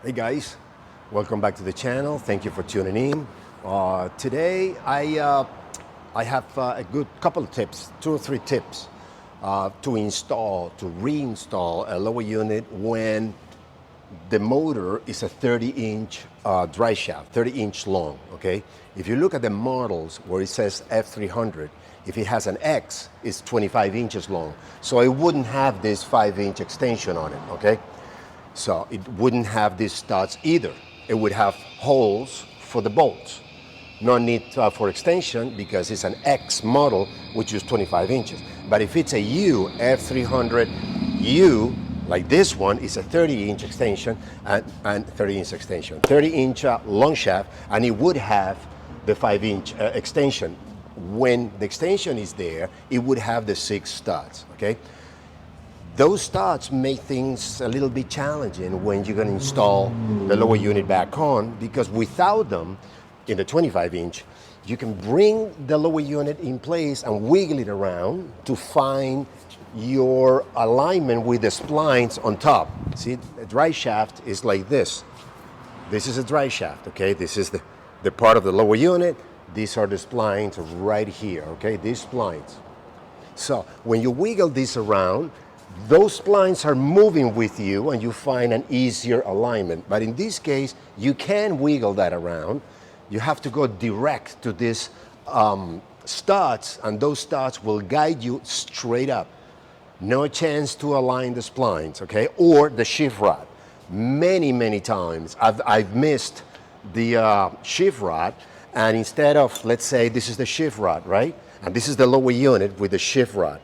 Hey guys, welcome back to the channel. Thank you for tuning in. Today I have a good couple of tips, 2 or 3 tips to reinstall a lower unit when the motor is a 30-inch dry shaft, 30-inch long, okay? If you look at the models where it says F-300, if it has an X, it's 25 inches long. So it wouldn't have this 5-inch extension on it, okay? So it wouldn't have these studs either. It would have holes for the bolts. No need for extension because it's an X model, which is 25 inches. But if it's a U, F-300U, like this one, is a 30-inch extension and 30-inch long shaft, and it would have the 5-inch extension. When the extension is there, it would have the 6 studs, okay? Those studs make things a little bit challenging when you're going to install the lower unit back on, because without them, in the 25-inch, you can bring the lower unit in place and wiggle it around to find your alignment with the splines on top. See, a dry shaft is like this. This is a dry shaft, okay? This is the part of the lower unit. These are the splines right here, okay? These splines. So when you wiggle this around, those splines are moving with you and you find an easier alignment. But in this case, you can wiggle that around. You have to go direct to these studs, and those studs will guide you straight up. No chance to align the splines, okay? Or the shift rod. Many times I've missed the shift rod, and instead of, let's say this is the shift rod, right? And this is the lower unit with the shift rod.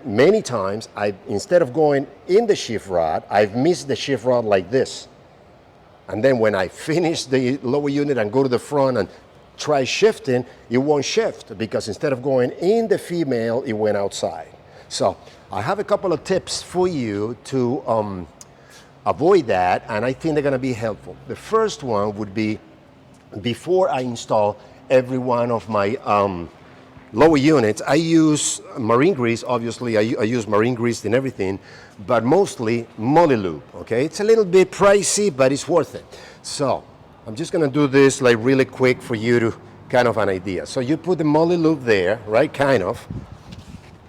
Many times, instead of going in the shift rod, I've missed the shift rod like this. And then when I finish the lower unit and go to the front and try shifting, it won't shift because instead of going in the female, it went outside. So I have a couple of tips for you to avoid that, and I think they're going to be helpful. The first one would be, before I install every one of my lower units, I use marine grease. Obviously, I use marine grease in everything, but mostly moly lube, okay? It's a little bit pricey, but it's worth it. So I'm just gonna do this like really quick for you to kind of an idea. So you put the moly lube there, right, kind of,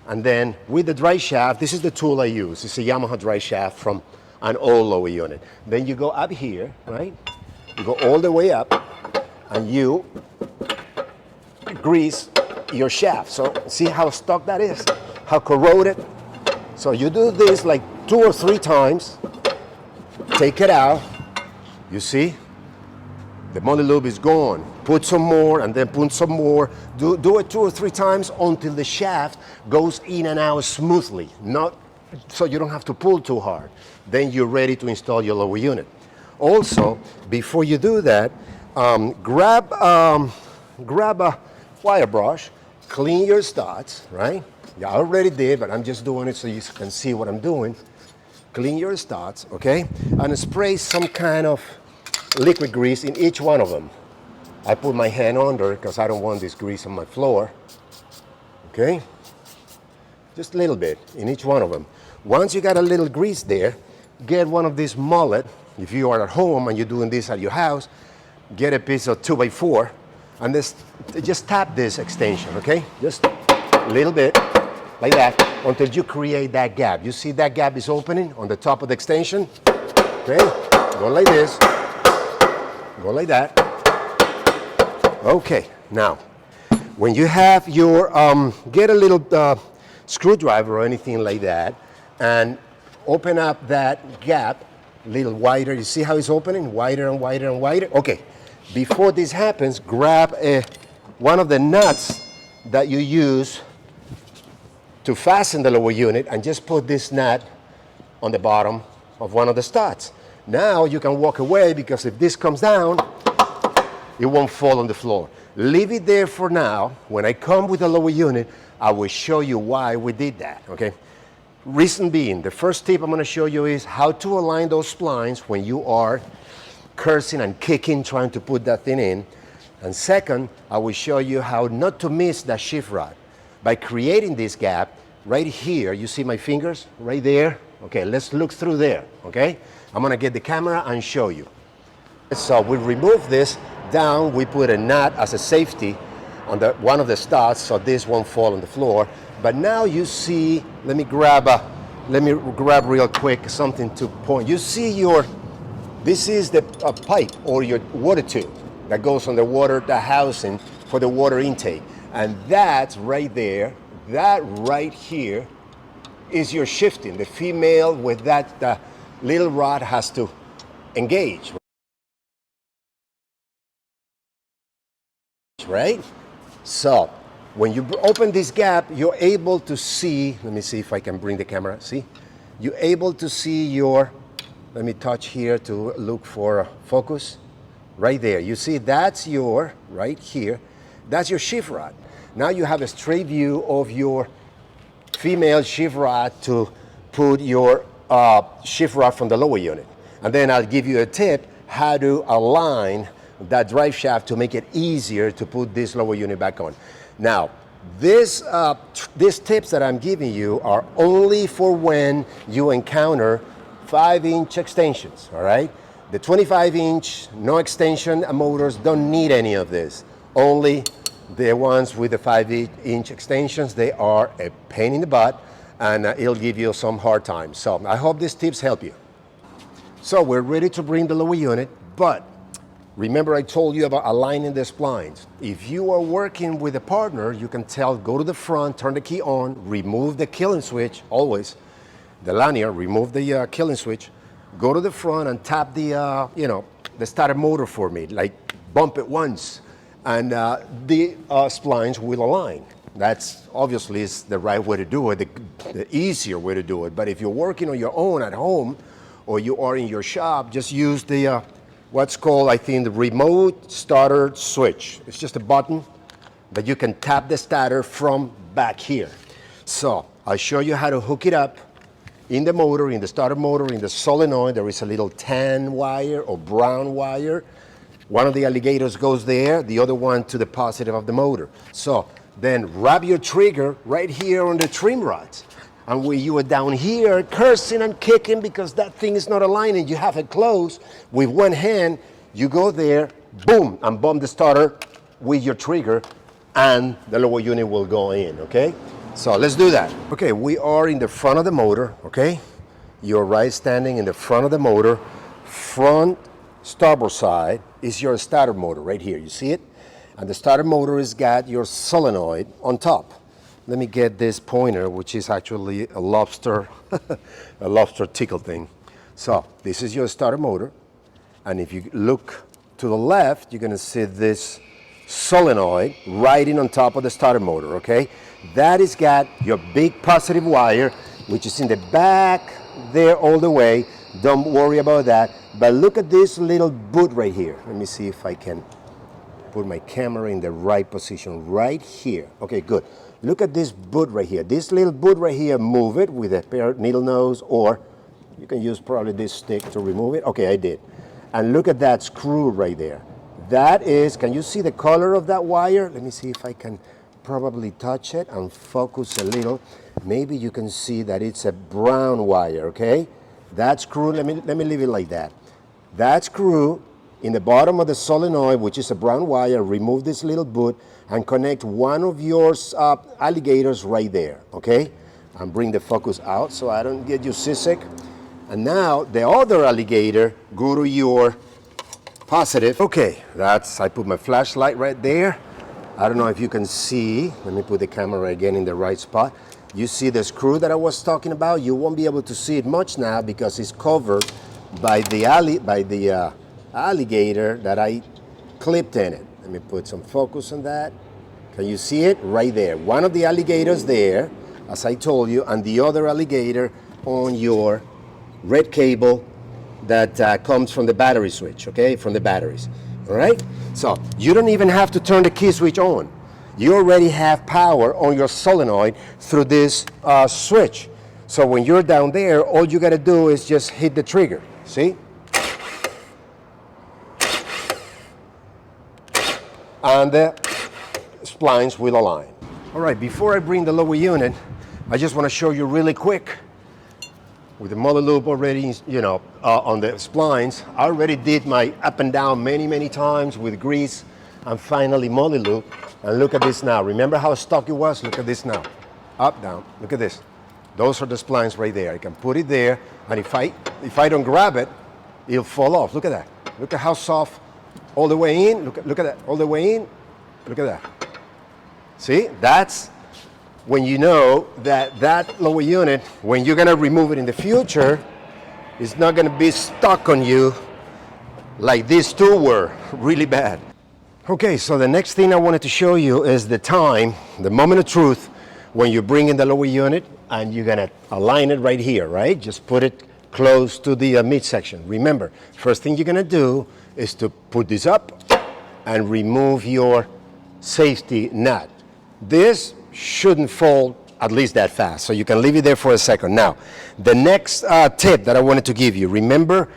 and then with the dry shaft, this is the tool I use. It's a Yamaha dry shaft from an old lower unit. Then you go up here, right? You go all the way up, and you grease your shaft. So see how stuck that is, how corroded. So you do this like 2 or 3 times, take it out, you see the moly lube is gone. Put some more and then put some more. Do it 2 or 3 times until the shaft goes in and out smoothly, not so you don't have to pull too hard. Then you're ready to install your lower unit. Also, before you do that, grab a wire brush, clean your studs, right? Yeah, I already did, but I'm just doing it so you can see what I'm doing. Clean your studs, okay? And spray some kind of liquid grease in each one of them. I put my hand under because I don't want this grease on my floor, okay? Just a little bit in each one of them. Once you got a little grease there, get one of these mullet. If you are at home and you're doing this at your house, get a piece of 2x4 and just tap this extension, okay? Just a little bit, like that, until you create that gap. You see that gap is opening on the top of the extension? Okay, go like this, go like that. Okay, now, when you have your, get a little screwdriver or anything like that, and open up that gap a little wider. You see how it's opening? Wider and wider and wider. Okay, before this happens, grab one of the nuts that you use to fasten the lower unit and just put this nut on the bottom of one of the studs. Now you can walk away because if this comes down, it won't fall on the floor. Leave it there for now. When I come with the lower unit, I will show you why we did that, okay? Reason being, the first tip I'm gonna show you is how to align those splines when you are cursing and kicking, trying to put that thing in. And second, I will show you how not to miss that shift rod. By creating this gap, right here, you see my fingers right there? Okay, let's look through there, okay? I'm gonna get the camera and show you. So we remove this down, we put a nut as a safety on one of the studs so this won't fall on the floor. But now you see, let me grab real quick something to point. You see this is the pipe or your water tube that goes on the housing for the water intake. And that's right there, that right here is your shifting. The female with that little rod has to engage. Right? So when you open this gap, you're able to see, let me see if I can bring the camera, see? You're able to see let me touch here to look for focus. Right there, you see that's right here, that's your shift rod. Now you have a straight view of your female shift rod to put your shift rod from the lower unit. And then I'll give you a tip how to align that drive shaft to make it easier to put this lower unit back on. Now, these tips that I'm giving you are only for when you encounter 5-inch extensions, all right? The 25-inch, no extension motors don't need any of this. Only the ones with the 5-inch extensions, they are a pain in the butt and it'll give you some hard time. So I hope these tips help you. So we're ready to bring the lower unit, but remember I told you about aligning the splines. If you are working with a partner, you can go to the front, turn the key on, remove the killing switch, always. The lanyard, remove the killing switch, go to the front and tap the starter motor for me, like bump it once, and the splines will align. That's obviously is the right way to do it, the easier way to do it. But if you're working on your own at home, or you are in your shop, just use the what's called, I think, the remote starter switch. It's just a button that you can tap the starter from back here. So I'll show you how to hook it up in the motor, in the starter motor, in the solenoid. There is a little tan wire or brown wire. One of the alligators goes there, the other one to the positive of the motor. So then wrap your trigger right here on the trim rods. And when you are down here cursing and kicking because that thing is not aligning, you have it closed, with one hand, you go there, boom, and bump the starter with your trigger, and the lower unit will go in, okay? So let's do that. Okay, we are in the front of the motor, okay? You're right standing in the front of the motor. Front starboard side is your starter motor right here, you see it? And the starter motor has got your solenoid on top. Let me get this pointer, which is actually a lobster, a lobster tickle thing. So this is your starter motor. And if you look to the left, you're gonna see this solenoid riding on top of the starter motor, okay? That has got your big positive wire, which is in the back there all the way. Don't worry about that. But look at this little boot right here. Let me see if I can put my camera in the right position, right here. Okay, good. Look at this boot right here. This little boot right here, move it with a pair of needle nose, or you can use probably this stick to remove it. Okay, I did. And look at that screw right there. That is, can you see the color of that wire? Let me see if I can probably touch it and focus a little. Maybe you can see that it's a brown wire, okay? That screw, let me leave it like that. That screw in the bottom of the solenoid, which is a brown wire, remove this little boot and connect one of your alligators right there, okay? And bring the focus out so I don't get you seasick. And now the other alligator, go to your positive. Okay, I put my flashlight right there. I don't know if you can see. Let me put the camera again in the right spot. You see the screw that I was talking about? You won't be able to see it much now because it's covered by the alligator that I clipped in it. Let me put some focus on that. Can you see it? Right there. One of the alligators there, as I told you, and the other alligator on your red cable that comes from the battery switch, okay? From the batteries, all right? So you don't even have to turn the key switch on. You already have power on your solenoid through this switch. So when you're down there, all you gotta do is just hit the trigger, see? And the splines will align. All right, before I bring the lower unit, I just want to show you really quick with the motor loop already, on the splines. I already did my up and down many times with grease and finally motor loop. And look at this now. Remember how stuck it was? Look at this now. Up, down. Look at this. Those are the splines right there. I can put it there, and if I don't grab it, it'll fall off. Look at that. Look at how soft all the way in. Look at that. All the way in. Look at that. See? That's when you know that lower unit, when you're gonna remove it in the future, it's not gonna be stuck on you like these two were, really bad. Okay, so the next thing I wanted to show you is the time, the moment of truth, when you bring in the lower unit and you're gonna align it right here, right? Just put it close to the midsection. Remember, first thing you're gonna do is to put this up and remove your safety nut. This shouldn't fall at least that fast, so you can leave it there for a second. Now, the next tip that I wanted to give you, remember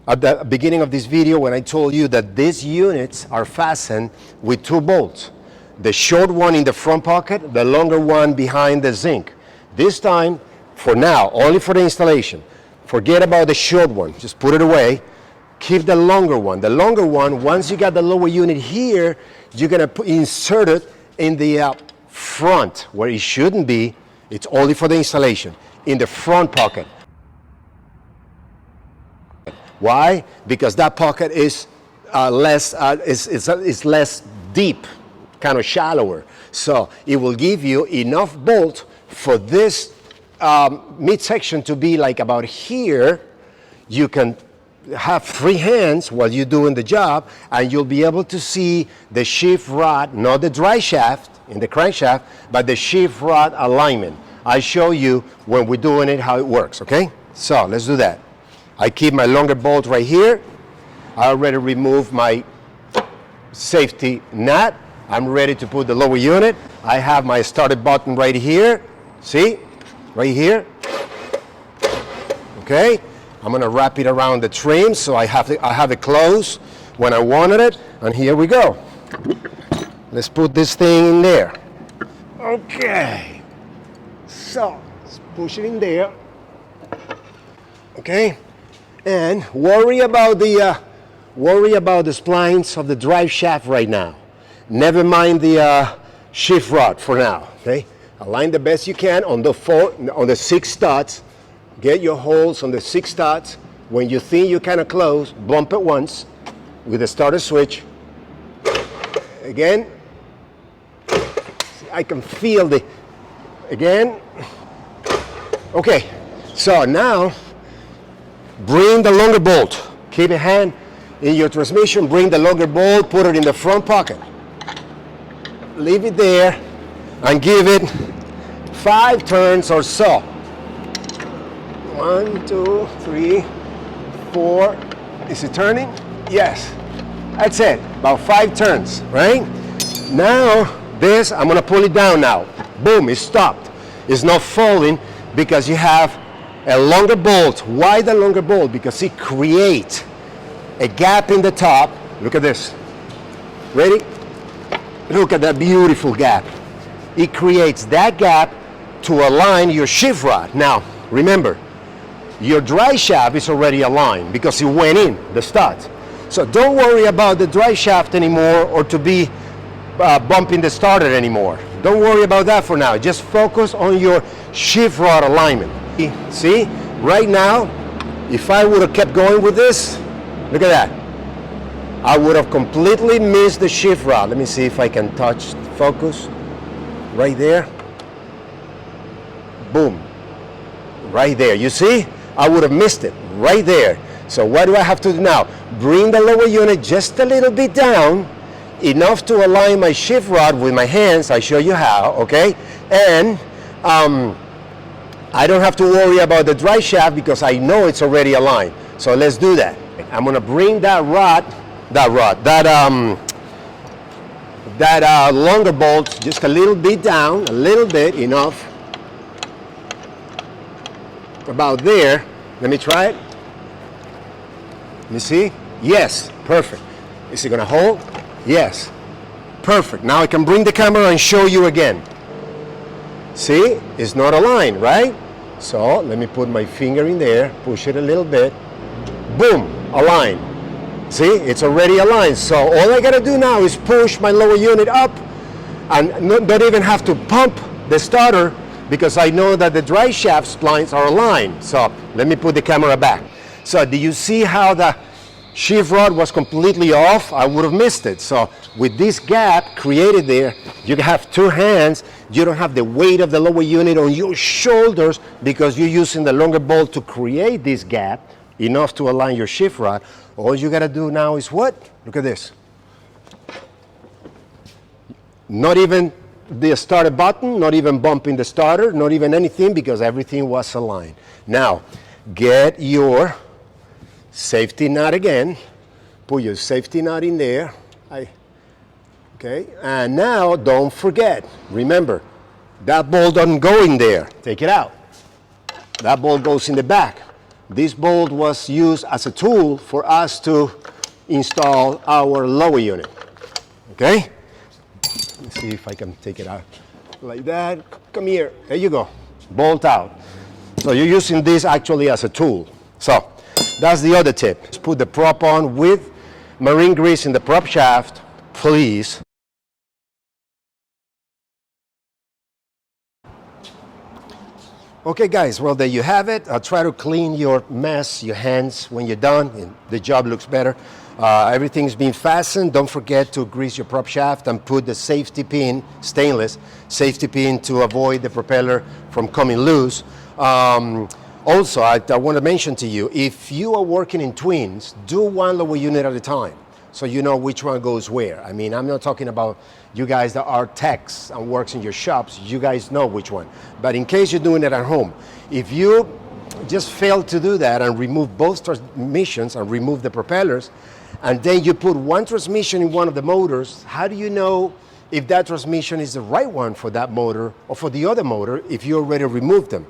at the beginning of this video when I told you that these units are fastened with two bolts. The short one in the front pocket, the longer one behind the zinc. This time, for now, only for the installation. Forget about the short one, just put it away. Keep the longer one. The longer one, once you got the lower unit here, you're gonna insert it in the front where it shouldn't be. It's only for the installation, in the front pocket. Why? Because that pocket is less deep, kind of shallower. So it will give you enough bolt for this midsection to be like about here. You can have free hands while you're doing the job, and you'll be able to see the sheave rod, not the dry shaft in the crankshaft, but the sheave rod alignment. I show you when we're doing it how it works, okay? So let's do that. I keep my longer bolt right here. I already removed my safety nut. I'm ready to put the lower unit. I have my started button right here. See? Right here. Okay? I'm gonna wrap it around the trim so I have it closed when I wanted it. And here we go. Let's put this thing in there. Okay. So, let's push it in there. Okay? And worry about the splines of the drive shaft right now. Never mind the sheave rod for now. Okay? Align the best you can on the 6 studs. Get your holes on the 6 studs. When you think you're kind of close, bump it once with the starter switch. Again. I can feel again. Okay, so now bring the longer bolt. Keep a hand in your transmission, bring the longer bolt, put it in the front pocket. Leave it there and give it 5 turns or so. 1, 2, 3, 4. Is it turning? Yes. That's it. About 5 turns, right? Now, this, I'm gonna pull it down now. Boom, it stopped. It's not falling because you have a longer bolt. Why the longer bolt? Because it creates a gap in the top. Look at this. Ready? Look at that beautiful gap. It creates that gap to align your sheave rod. Now, remember, your dry shaft is already aligned because it went in, the studs. So don't worry about the dry shaft anymore or to be bumping the starter anymore. Don't worry about that for now. Just focus on your sheave rod alignment. See, right now, if I would have kept going with this, look at that. I would have completely missed the sheave rod. Let me see if I can touch focus. Right there. Boom. Right there. You see? I would have missed it right there. So what do I have to do now? Bring the lower unit just a little bit down, enough to align my sheave rod with my hands. I show you how, okay? And I don't have to worry about the dry shaft because I know it's already aligned. So let's do that. I'm gonna bring that longer bolt just a little bit down, a little bit, enough. About there. Let me try it. Let me see. Yes, perfect. Is it gonna hold? Yes, perfect. Now I can bring the camera and show you again. See, it's not aligned, right? So let me put my finger in there, push it a little bit, boom, aligned. See, it's already aligned. So all I gotta do now is push my lower unit up and not even have to pump the starter because I know that the drive shaft splines are aligned. So let me put the camera back. So do you see how the sheave rod was completely off? I would have missed it. So with this gap created there, you have two hands. You don't have the weight of the lower unit on your shoulders because you're using the longer bolt to create this gap enough to align your sheave rod. All you gotta do now is what? Look at this. Not even the starter button, not even bumping the starter, not even anything because everything was aligned. Now, get your safety nut again. Put your safety nut in there. Okay, and now don't forget, remember, that bolt doesn't go in there. Take it out. That bolt goes in the back. This bolt was used as a tool for us to install our lower unit. Okay? Let's see if I can take it out like that. Come here. There you go. Bolt out. So you're using this actually as a tool. So that's the other tip. Just put the prop on with marine grease in the prop shaft, please. Okay guys, well there you have it. I'll try to clean your mess, your hands when you're done and the job looks better. Everything's been fastened. Don't forget to grease your prop shaft and put the safety pin, stainless safety pin, to avoid the propeller from coming loose. Also, I want to mention to you, if you are working in twins, do one lower unit at a time so you know which one goes where. I mean, I'm not talking about you guys that are techs and works in your shops. You guys know which one. But in case you're doing it at home, if you just fail to do that and remove both transmissions and remove the propellers, and then you put one transmission in one of the motors, how do you know if that transmission is the right one for that motor or for the other motor if you already removed them?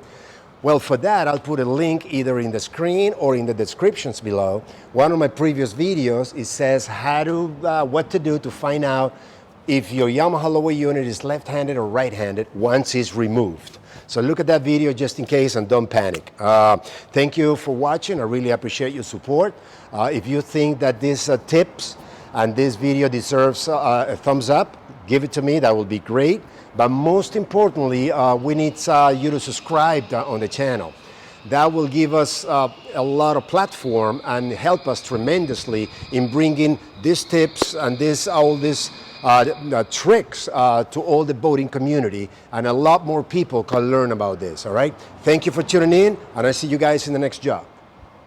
Well, for that, I'll put a link either in the screen or in the descriptions below. One of my previous videos, it says what to do to find out if your Yamaha lower unit is left-handed or right-handed once it's removed. So look at that video just in case and don't panic. Thank you for watching. I really appreciate your support. If you think that these tips and this video deserves a thumbs up, give it to me. That will be great. But most importantly, we need you to subscribe on the channel. That will give us a lot of platform and help us tremendously in bringing these tips and all these tricks to all the boating community, and a lot more people can learn about this, all right? Thank you for tuning in, and I'll see you guys in the next job.